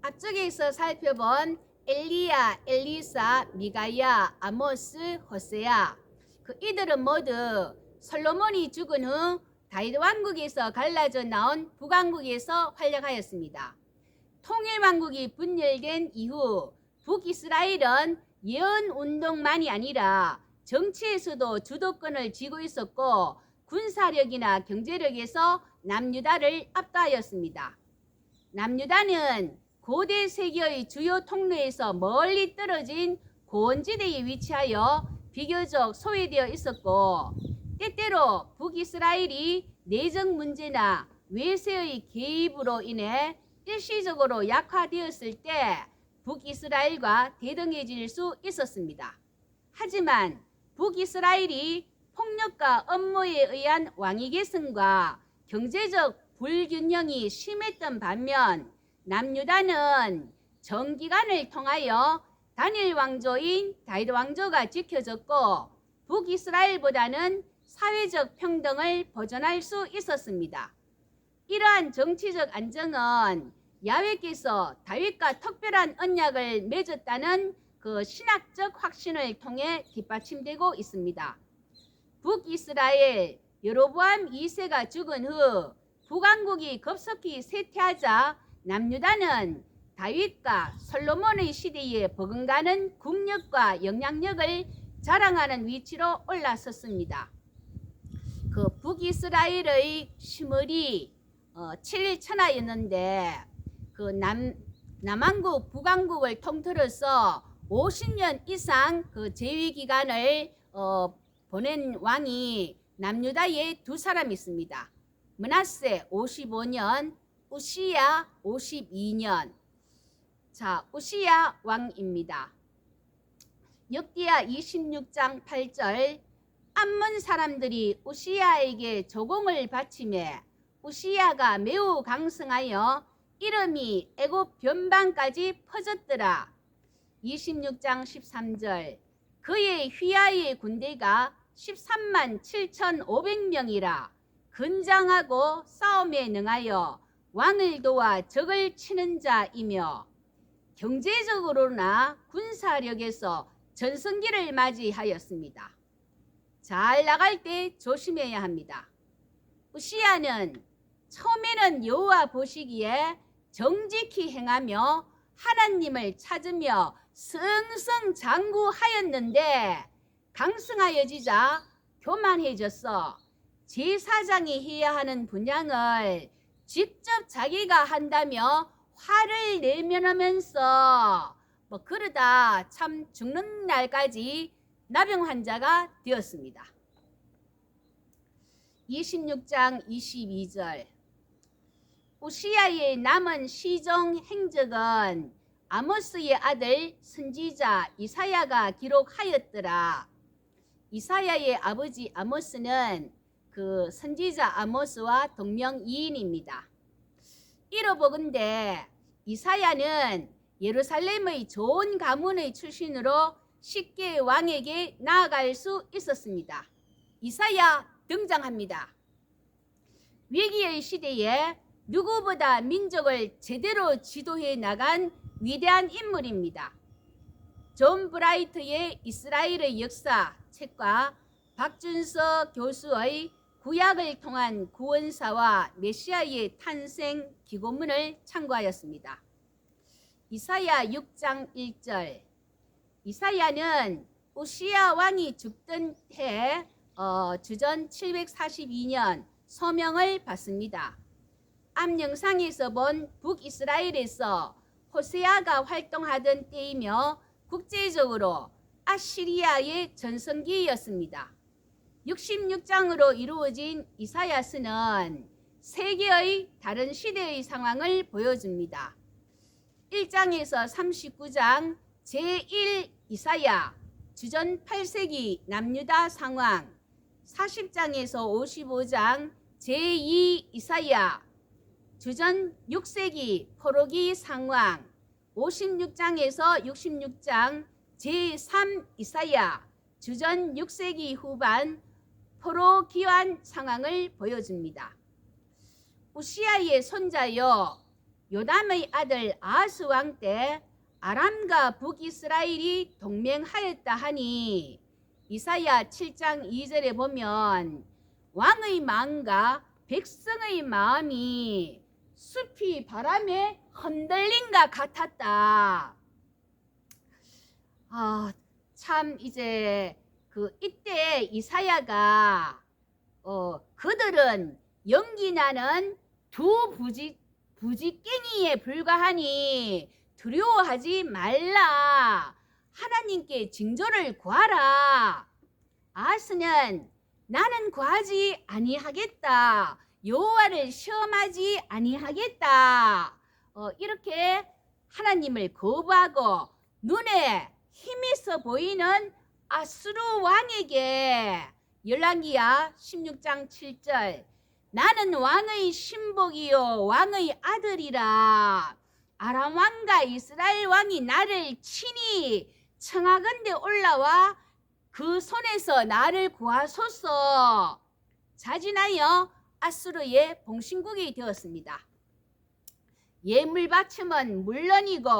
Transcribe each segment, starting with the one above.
앞쪽에서 살펴본 엘리야, 엘리사, 미가야, 아모스, 호세아 이들은 모두 솔로몬이 죽은 후 다윗 왕국에서 갈라져 나온 북왕국에서 활약하였습니다. 통일왕국이 분열된 이후 북이스라엘은 예언운동만이 아니라 정치에서도 주도권을 쥐고 있었고 군사력이나 경제력에서 남유다를 압도하였습니다. 남유다는 고대 세계의 주요 통로에서 멀리 떨어진 고원지대에 위치하여 비교적 소외되어 있었고 때때로 북이스라엘이 내정 문제나 외세의 개입으로 인해 일시적으로 약화되었을 때 북이스라엘과 대등해질 수 있었습니다. 하지만 북이스라엘이 폭력과 업무에 의한 왕위 계승과 경제적 불균형이 심했던 반면 남유다는 정기간을 통하여 단일 왕조인 다윗 왕조가 지켜졌고 북이스라엘보다는 사회적 평등을 보존할 수 있었습니다. 이러한 정치적 안정은 야훼께서 다윗과 특별한 언약을 맺었다는 신학적 확신을 통해 뒷받침되고 있습니다. 북이스라엘 여로보암 2세가 죽은 후 북왕국이 급속히 쇠퇴하자 남유다는 다윗과 솔로몬의 시대에 버금가는 국력과 영향력을 자랑하는 위치로 올라섰습니다. 북이스라엘의 시므리 7천하였는데 남왕국 북왕국을 통틀어서 50년 이상 재위 기간을 보낸 왕이 남유다에 두 사람이 있습니다. 므낫세 55년, 우시야 52년. 자, 우시야 왕입니다. 역기야 26장 8절 암몬 사람들이 우시야에게 조공을 바치매 우시야가 매우 강성하여 이름이 애굽 변방까지 퍼졌더라. 26장 13절 그의 휘하의 군대가 13만 7,500명이라 근장하고 싸움에 능하여 왕을 도와 적을 치는 자이며 경제적으로나 군사력에서 전성기를 맞이하였습니다. 잘 나갈 때 조심해야 합니다. 우시야는 처음에는 여호와 보시기에 정직히 행하며 하나님을 찾으며 승승장구하였는데 강성하여지자 교만해졌어 제사장이 해야 하는 분향을 직접 자기가 한다며 화를 내면하면서 그러다 참 죽는 날까지 나병 환자가 되었습니다. 26장 22절 우시야의 남은 시종 행적은 아모스의 아들 선지자 이사야가 기록하였더라. 이사야의 아버지 아모스는 선지자 아모스와 동명이인입니다. 이러보건대 이사야는 예루살렘의 좋은 가문의 출신으로 쉽게 왕에게 나아갈 수 있었습니다. 이사야 등장합니다. 위기의 시대에 누구보다 민족을 제대로 지도해 나간 위대한 인물입니다. 존 브라이트의 이스라엘의 역사 책과 박준석 교수의 구약을 통한 구원사와 메시아의 탄생 기고문을 참고하였습니다. 이사야 6장 1절 이사야는 우시야 왕이 죽던 해 주전 742년 소명을 받습니다. 앞 영상에서 본 북이스라엘에서 호세아가 활동하던 때이며 국제적으로 아시리아의 전성기였습니다. 66장으로 이루어진 이사야서는 세계의 다른 시대의 상황을 보여줍니다. 1장에서 39장 제1 이사야 주전 8세기 남유다 상황 40장에서 55장 제2 이사야 주전 6세기 포로기 상황 56장에서 66장 제3 이사야 주전 6세기 후반 포로 기환 상황을 보여줍니다. 우시야의 손자요 요담의 아들 아하스 왕 때 아람과 북이스라엘이 동맹하였다 하니 이사야 7장 2절에 보면 왕의 마음과 백성의 마음이 숲이 바람에 흔들린 것 같았다. 참 이제 이때 이사야가 그들은 연기나는 두 부지깽이에 불과하니 두려워하지 말라. 하나님께 징조를 구하라. 아하스는 나는 구하지 아니하겠다. 여호와를 시험하지 아니하겠다. 이렇게 하나님을 거부하고 눈에 힘있어 보이는 아수르 왕에게 열왕기야 16장 7절 나는 왕의 신복이요 왕의 아들이라. 아람 왕과 이스라엘 왕이 나를 친히 청하건대 올라와 그 손에서 나를 구하소서. 자진하여 아수르의 봉신국이 되었습니다. 예물 바침은 물론이고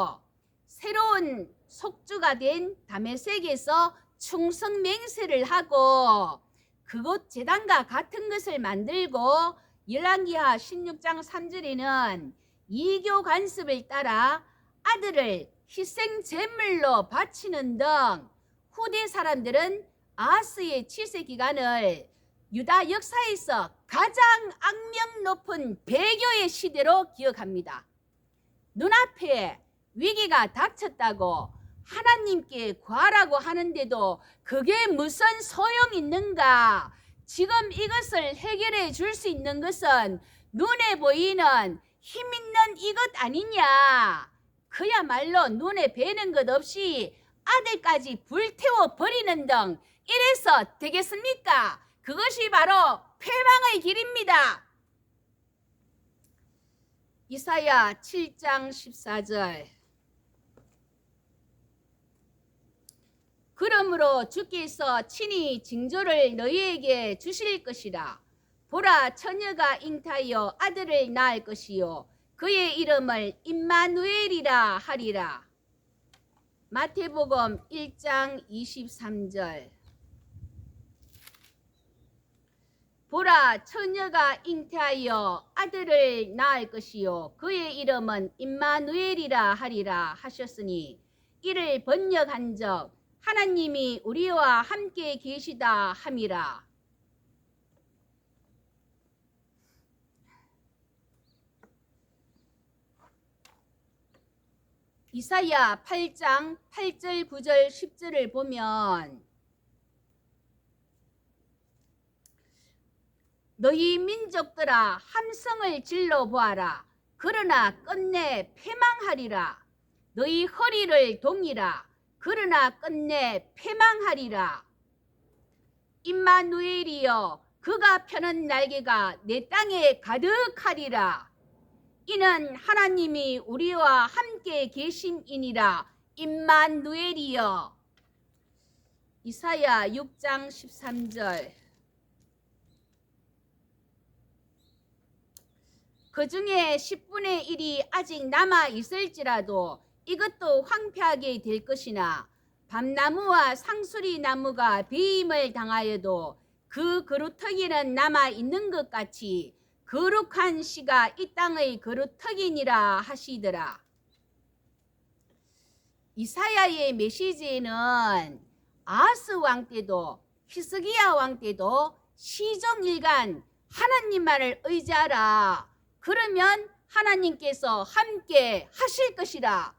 새로운 속주가 된 다메섹에서 충성 맹세를 하고 그곳 제단과 같은 것을 만들고 열왕기하 16장 3절에는 이교 관습을 따라 아들을 희생 제물로 바치는 등 후대 사람들은 아하스의 치세 기간을 유다 역사에서 가장 악명 높은 배교의 시대로 기억합니다. 눈앞에 위기가 닥쳤다고 하나님께 구하라고 하는데도 그게 무슨 소용이 있는가? 지금 이것을 해결해 줄 수 있는 것은 눈에 보이는 힘 있는 이것 아니냐? 그야말로 눈에 뵈는 것 없이 아들까지 불태워 버리는 등 이래서 되겠습니까? 그것이 바로 패망의 길입니다. 이사야 7장 14절 그러므로 주께서 친히 징조를 너희에게 주실 것이라. 보라 처녀가 잉타하여 아들을 낳을 것이요 그의 이름을 임마누엘이라 하리라. 마태복음 1장 23절 보라 처녀가 잉태하여 아들을 낳을 것이요 그의 이름은 임마누엘이라 하리라 하셨으니 이를 번역한즉 하나님이 우리와 함께 계시다 함이라. 이사야 8장 8절 9절 10절을 보면 너희 민족들아 함성을 질러 보아라. 그러나 끝내 패망하리라. 너희 허리를 동이라. 그러나 끝내 패망하리라. 임마누엘이여 그가 펴는 날개가 내 땅에 가득하리라. 이는 하나님이 우리와 함께 계심이니라. 임마누엘이여. 이사야 6장 13절 그 중에 10분의 1이 아직 남아 있을지라도 이것도 황폐하게 될 것이나 밤나무와 상수리 나무가 배임을 당하여도 그 그루터기는 남아 있는 것 같이 거룩한 씨가 이 땅의 그루터기니라 하시더라. 이사야의 메시지에는 아하스 왕 때도 히스기야 왕 때도 시종일관 하나님만을 의지하라. 그러면 하나님께서 함께 하실 것이라.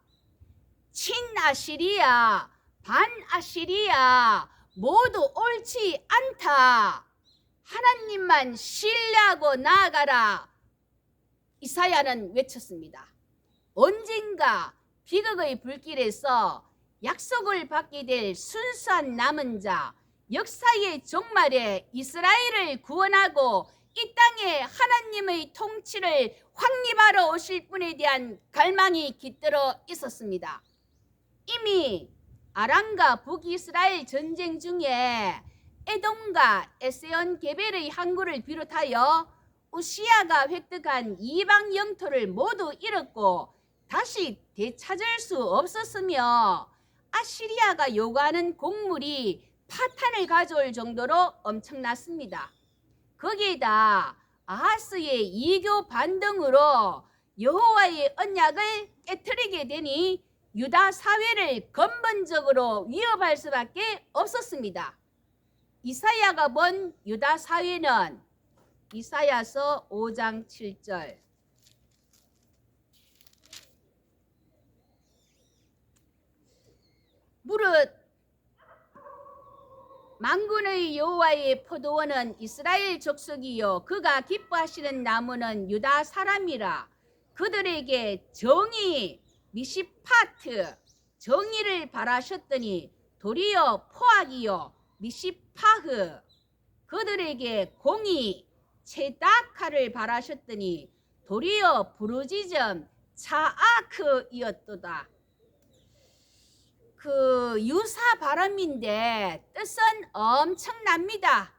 친아시리야 반아시리야 모두 옳지 않다. 하나님만 신뢰하고 나아가라. 이사야는 외쳤습니다. 언젠가 비극의 불길에서 약속을 받게 될 순수한 남은 자, 역사의 종말에 이스라엘을 구원하고 이 땅에 하나님의 통치를 확립하러 오실 분에 대한 갈망이 깃들어 있었습니다. 이미 아람과 북이스라엘 전쟁 중에 에돔과 에세온 게벨의 항구를 비롯하여 우시야가 획득한 이방 영토를 모두 잃었고 다시 되찾을 수 없었으며 아시리아가 요구하는 곡물이 파탄을 가져올 정도로 엄청났습니다. 거기에다 아하스의 이교 반등으로 여호와의 언약을 깨트리게 되니 유다 사회를 근본적으로 위협할 수밖에 없었습니다. 이사야가 본 유다 사회는 이사야서 5장 7절. 무릇 만군의 여호와의 포도원은 이스라엘 족속이요 그가 기뻐하시는 나무는 유다 사람이라. 그들에게 정의 미시파트 정의를 바라셨더니 도리어 포악이요 미시파흐. 그들에게 공의 체다카를 바라셨더니 도리어 부르짖음 차아크이었도다. 그 유사 발음인데 뜻은 엄청납니다.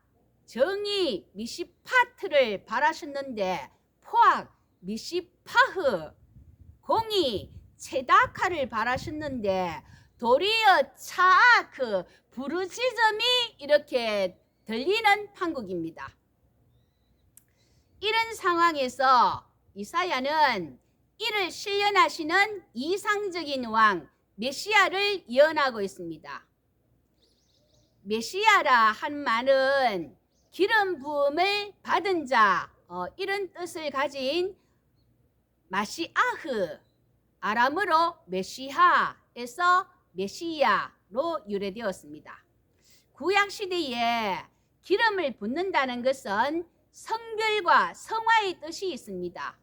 정의 미시파트를 바라셨는데 포악 미시파흐, 공의 체다카를 바라셨는데 도리어 차아크 부르짖음이 이렇게 들리는 판국입니다. 이런 상황에서 이사야는 이를 실현하시는 이상적인 왕 메시아를 예언하고 있습니다. 메시아라 한 말은 기름 부음을 받은 자, 이런 뜻을 가진 마시아흐, 아람어로 메시하에서 메시야로 유래되었습니다. 구약 시대에 기름을 붓는다는 것은 성별과 성화의 뜻이 있습니다.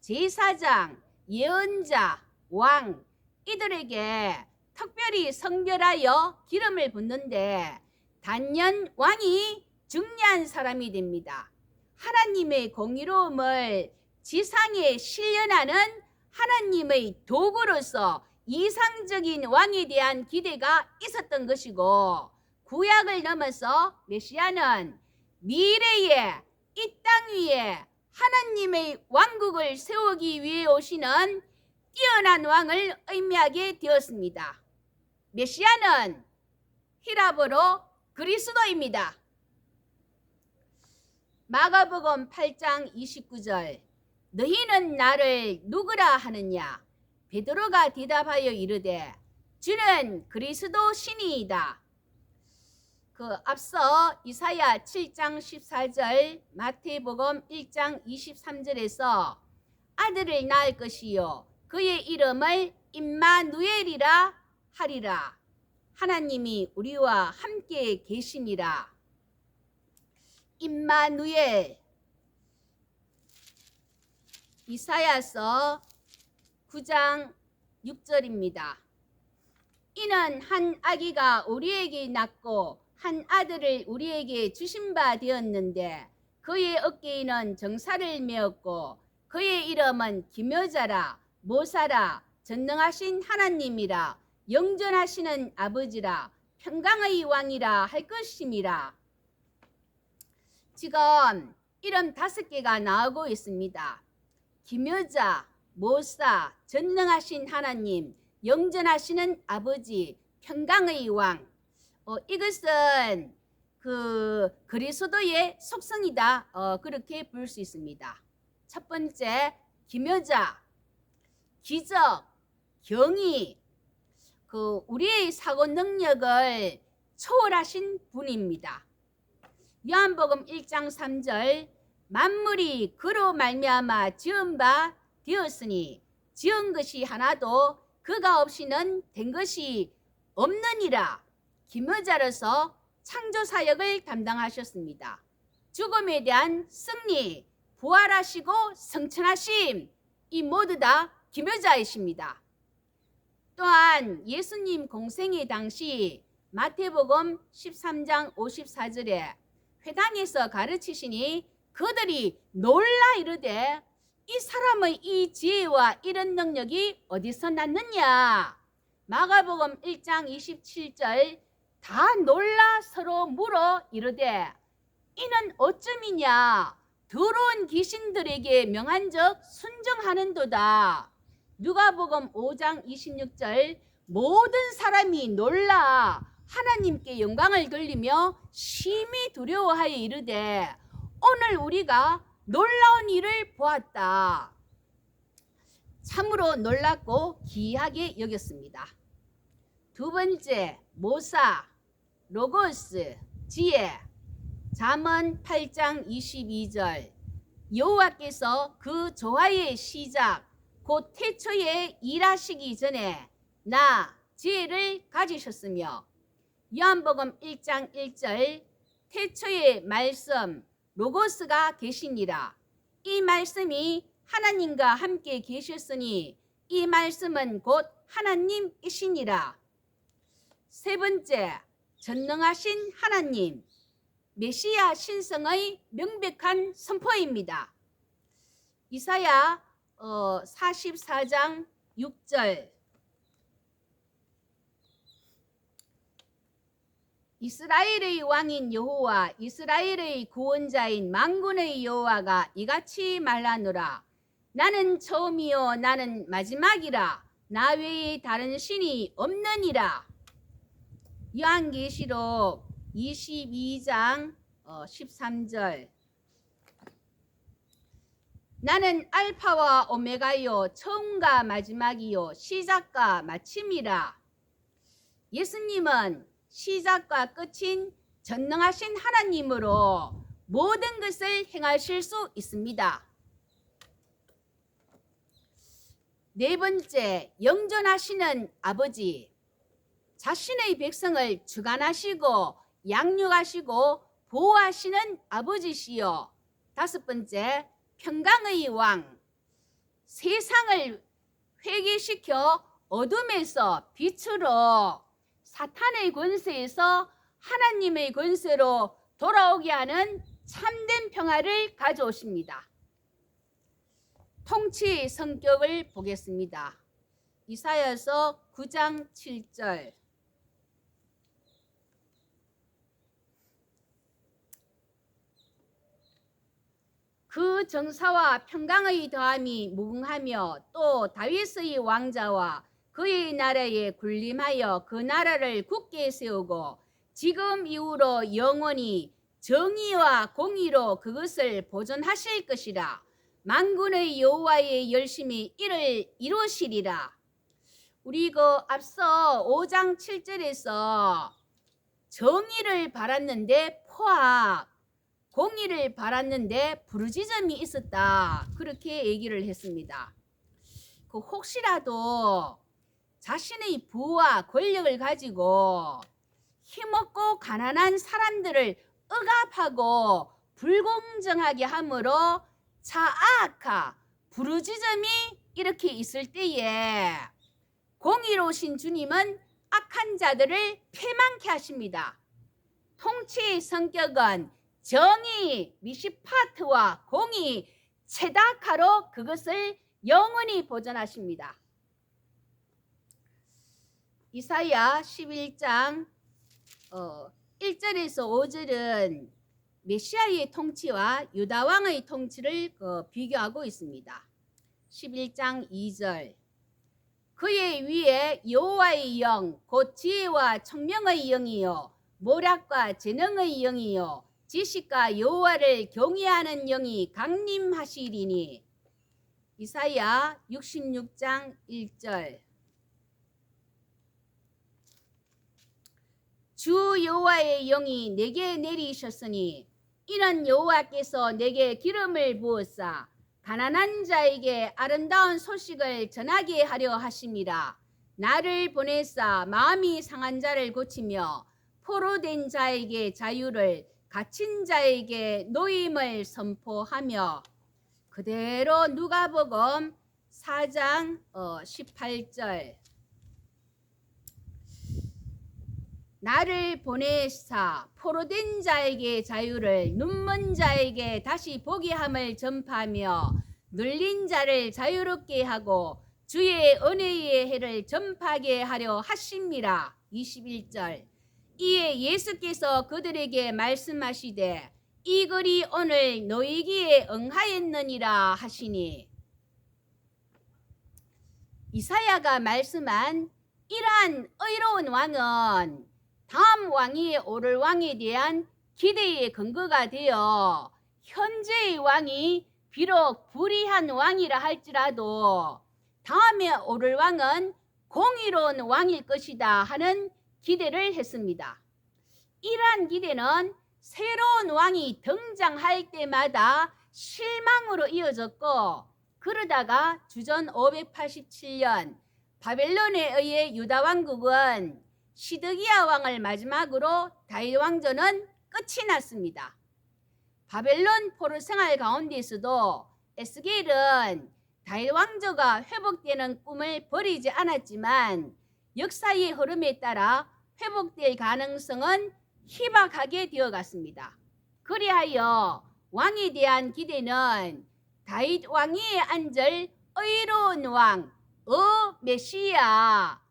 제사장, 예언자, 왕 이들에게 특별히 성별하여 기름을 붓는데 단연 왕이 중요한 사람이 됩니다. 하나님의 공의로움을 지상에 실현하는 하나님의 도구로서 이상적인 왕에 대한 기대가 있었던 것이고 구약을 넘어서 메시아는 미래에 이 땅 위에 하나님의 왕국을 세우기 위해 오시는 뛰어난 왕을 의미하게 되었습니다. 메시아는 히라보로 그리스도입니다. 마가복음 8장 29절 너희는 나를 누구라 하느냐? 베드로가 대답하여 이르되 주는 그리스도 신이이다. 앞서 이사야 7장 14절 마태복음 1장 23절에서 아들을 낳을 것이요 그의 이름을 임마누엘이라 하리라. 하나님이 우리와 함께 계시니라. 임마누엘. 이사야서 9장 6절입니다. 이는 한 아기가 우리에게 낳고 한 아들을 우리에게 주신 바 되었는데 그의 어깨에는 정사를 메었고 그의 이름은 기묘자라 모사라 전능하신 하나님이라 영존하시는 아버지라 평강의 왕이라 할 것임이라. 지금 이름 5개가 나오고 있습니다. 기묘자, 모사, 전능하신 하나님, 영존하시는 아버지, 평강의 왕. 이것은 그리스도의 속성이다. 그렇게 볼 수 있습니다. 첫 번째, 기묘자, 기적, 경의, 우리의 사고 능력을 초월하신 분입니다. 요한복음 1장 3절 만물이 그로 말미암아 지은 바 되었으니 지은 것이 하나도 그가 없이는 된 것이 없느니라. 기묘자로서 창조사역을 담당하셨습니다. 죽음에 대한 승리, 부활하시고 성천하심 이 모두 다 기묘자이십니다. 또한 예수님 공생의 당시 마태복음 13장 54절에 회당에서 가르치시니 그들이 놀라 이르되 이 사람의 이 지혜와 이런 능력이 어디서 났느냐. 마가복음 1장 27절 다 놀라 서로 물어 이르되 이는 어쩌미냐. 더러운 귀신들에게 명한적 순종하는도다. 누가복음 5장 26절 모든 사람이 놀라 하나님께 영광을 돌리며 심히 두려워하여 이르되 오늘 우리가 놀라운 일을 보았다. 참으로 놀랍고 기이하게 여겼습니다. 두 번째, 모사, 로고스, 지혜. 잠언 8장 22절 여호와께서 그 조화의 시작 곧 태초에 일하시기 전에 나 지혜를 가지셨으며 요한복음 1장 1절 태초의 말씀 로고스가 계시니라. 이 말씀이 하나님과 함께 계셨으니 이 말씀은 곧 하나님이시니라. 세 번째, 전능하신 하나님 메시아 신성의 명백한 선포입니다. 이사야 44장 6절 이스라엘의 왕인 여호와 이스라엘의 구원자인 만군의 여호와가 이같이 말하노라. 나는 처음이요 나는 마지막이라. 나 외에 다른 신이 없느니라. 요한계시록 22장 13절 나는 알파와 오메가요 처음과 마지막이요 시작과 마침이라. 예수님은 시작과 끝인 전능하신 하나님으로 모든 것을 행하실 수 있습니다. 네 번째, 영존하시는 아버지 자신의 백성을 주관하시고 양육하시고 보호하시는 아버지시요. 다섯 번째, 평강의 왕 세상을 회개시켜 어둠에서 빛으로 사탄의 권세에서 하나님의 권세로 돌아오게 하는 참된 평화를 가져오십니다. 통치의 성격을 보겠습니다. 이사야서 9장 7절 그 정사와 평강의 더함이 무궁하며 또 다윗의 왕자와 그의 나라에 군림하여 그 나라를 굳게 세우고 지금 이후로 영원히 정의와 공의로 그것을 보존하실 것이라. 만군의 여호와의 열심히 이를 이루시리라. 우리 앞서 5장 7절에서 정의를 바랐는데 포악, 공의를 바랐는데 부르짖음이 있었다. 그렇게 얘기를 했습니다. 혹시라도 자신의 부와 권력을 가지고 힘없고 가난한 사람들을 억압하고 불공정하게 함으로 자아카, 부르짖음이 이렇게 있을 때에 공의로우신 주님은 악한 자들을 패망케 하십니다. 통치의 성격은 정의, 미시파트와 공의, 체다카로 그것을 영원히 보존하십니다. 이사야 11장 1절에서 5절은 메시아의 통치와 유다왕의 통치를 비교하고 있습니다. 11장 2절 그의 위에 여호와의 영, 곧 지혜와 총명의 영이요 모략과 재능의 영이요 지식과 여호와를 경외하는 영이 강림하시리니. 이사야 66장 1절 주 여호와의 영이 내게 내리셨으니 이는 여호와께서 내게 기름을 부으사 가난한 자에게 아름다운 소식을 전하게 하려 하심이라. 나를 보내사 마음이 상한 자를 고치며 포로된 자에게 자유를 갇힌 자에게 노임을 선포하며. 그대로 누가복음 4장 18절 나를 보내사 포로된 자에게 자유를 눈먼 자에게 다시 보게 함을 전파하며 눌린 자를 자유롭게 하고 주의 은혜의 해를 전파하게 하려 하심이라. 21절 이에 예수께서 그들에게 말씀하시되 이 글이 오늘 너희기에 응하였느니라 하시니, 이사야가 말씀한 이러한 의로운 왕은 다음 왕위에 오를 왕에 대한 기대의 근거가 되어 현재의 왕이 비록 불의한 왕이라 할지라도 다음에 오를 왕은 공의로운 왕일 것이다 하는 기대를 했습니다. 이러한 기대는 새로운 왕이 등장할 때마다 실망으로 이어졌고, 그러다가 주전 587년 바벨론에 의해 유다 왕국은 시드기야 왕을 마지막으로 다윗 왕조는 끝이 났습니다. 바벨론 포로 생활 가운데서도 에스겔은 다윗 왕조가 회복되는 꿈을 버리지 않았지만 역사의 흐름에 따라 회복될 가능성은 희박하게 되어갔습니다. 그리하여 왕에 대한 기대는 다윗 왕위에 앉을 의로운 왕, 메시아,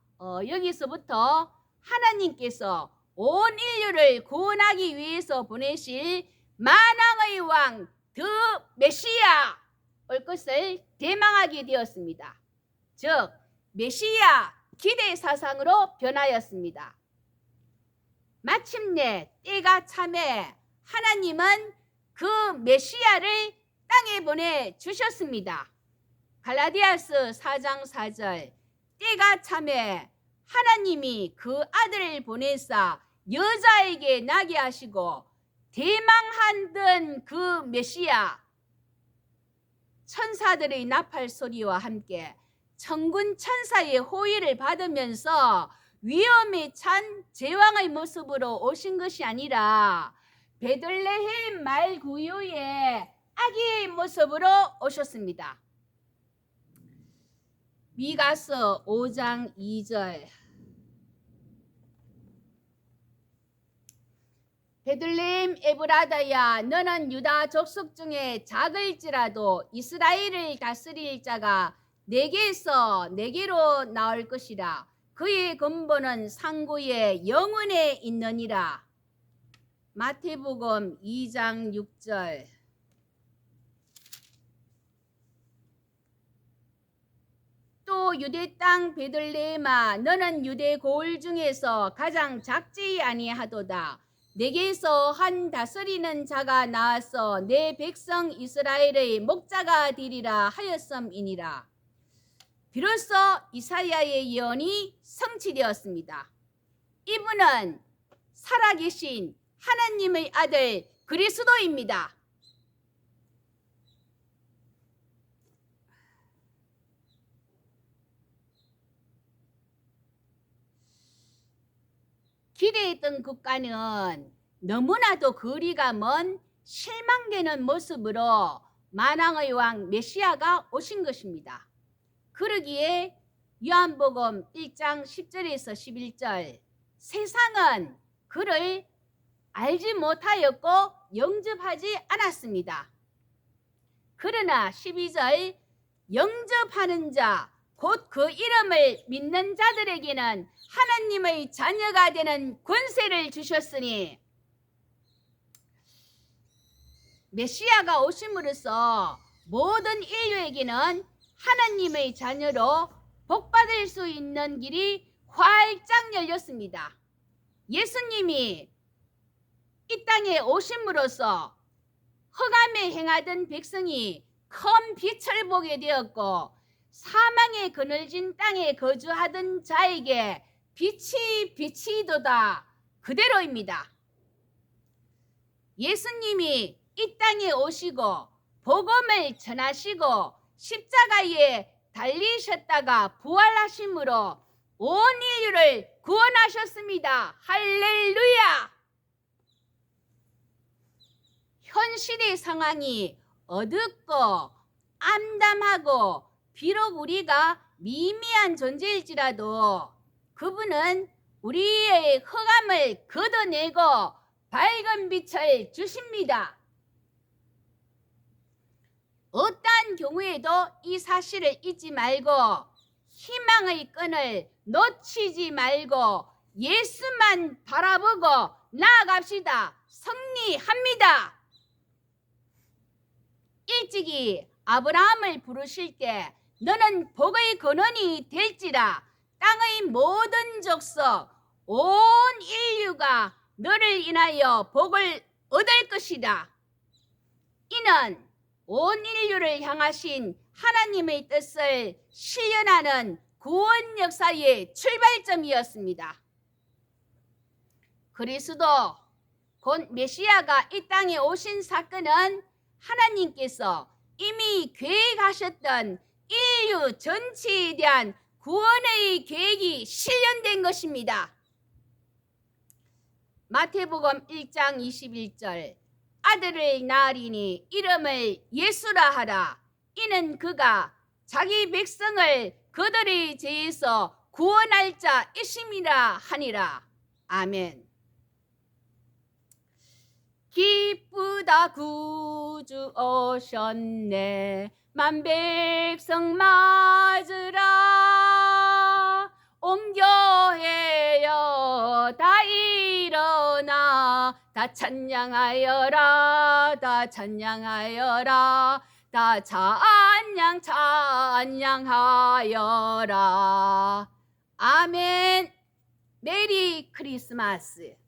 여기서부터 하나님께서 온 인류를 구원하기 위해서 보내실 만왕의 왕, 더 메시아 올 것을 대망하게 되었습니다. 즉 메시아 기대 사상으로 변하였습니다. 마침내 때가 참에 하나님은 그 메시아를 땅에 보내주셨습니다. 갈라디아서 4장 4절, 때가 참에 하나님이 그 아들을 보내사 여자에게 나게 하시고 대망하던 그 메시아, 천사들의 나팔 소리와 함께 천군 천사의 호의를 받으면서 위험에 찬 제왕의 모습으로 오신 것이 아니라 베들레헴 말 구유의 아기의 모습으로 오셨습니다. 미가서 5장 2절, 베들레헴 에브라다야, 너는 유다 족속 중에 작을지라도 이스라엘을 다스릴 자가 내게서 내게로 나올 것이라. 그의 근본은 상고의 영원에 있느니라. 마태복음 2장 6절, 또 유대 땅 베들레헴아, 너는 유대 고을 중에서 가장 작지 아니하도다. 내게서 한 다스리는 자가 나와서 내 백성 이스라엘의 목자가 되리라 하였음이니라. 비로소 이사야의 예언이 성취되었습니다. 이분은 살아계신 하나님의 아들 그리스도입니다. 기대했던 국가는 너무나도 거리가 먼 실망되는 모습으로 만왕의 왕 메시아가 오신 것입니다. 그러기에 요한복음 1장 10절에서 11절, 세상은 그를 알지 못하였고 영접하지 않았습니다. 그러나 12절, 영접하는 자, 곧 그 이름을 믿는 자들에게는 하나님의 자녀가 되는 권세를 주셨으니, 메시아가 오심으로써 모든 인류에게는 하나님의 자녀로 복받을 수 있는 길이 활짝 열렸습니다. 예수님이 이 땅에 오심으로써 흑암에 행하던 백성이 큰 빛을 보게 되었고, 사망의 그늘진 땅에 거주하던 자에게 빛이 비치도다 그대로입니다. 예수님이 이 땅에 오시고 복음을 전하시고 십자가에 달리셨다가 부활하심으로 온 인류를 구원하셨습니다. 할렐루야! 현실의 상황이 어둡고 암담하고 비록 우리가 미미한 존재일지라도 그분은 우리의 흑암을 걷어내고 밝은 빛을 주십니다. 어떠한 경우에도 이 사실을 잊지 말고 희망의 끈을 놓치지 말고 예수만 바라보고 나아갑시다. 승리합니다. 일찍이 아브라함을 부르실 때 너는 복의 근원이 될지라 땅의 모든 족속 온 인류가 너를 인하여 복을 얻을 것이다. 이는 온 인류를 향하신 하나님의 뜻을 실현하는 구원 역사의 출발점이었습니다. 그리스도 곧 메시아가 이 땅에 오신 사건은 하나님께서 이미 계획하셨던 인류 전체에 대한 구원의 계획이 실현된 것입니다. 마태복음 1장 21절 아들을 낳으리니 이름을 예수라 하라. 이는 그가 자기 백성을 그들의 죄에서 구원할 자이심이라 하니라. 아멘. 기쁘다 구주 오셨네. 만백성 맞으라. 온 교회여 다 일어나 다 찬양하여라. 다 찬양하여라. 다 찬양하여라. 아멘. 메리 크리스마스.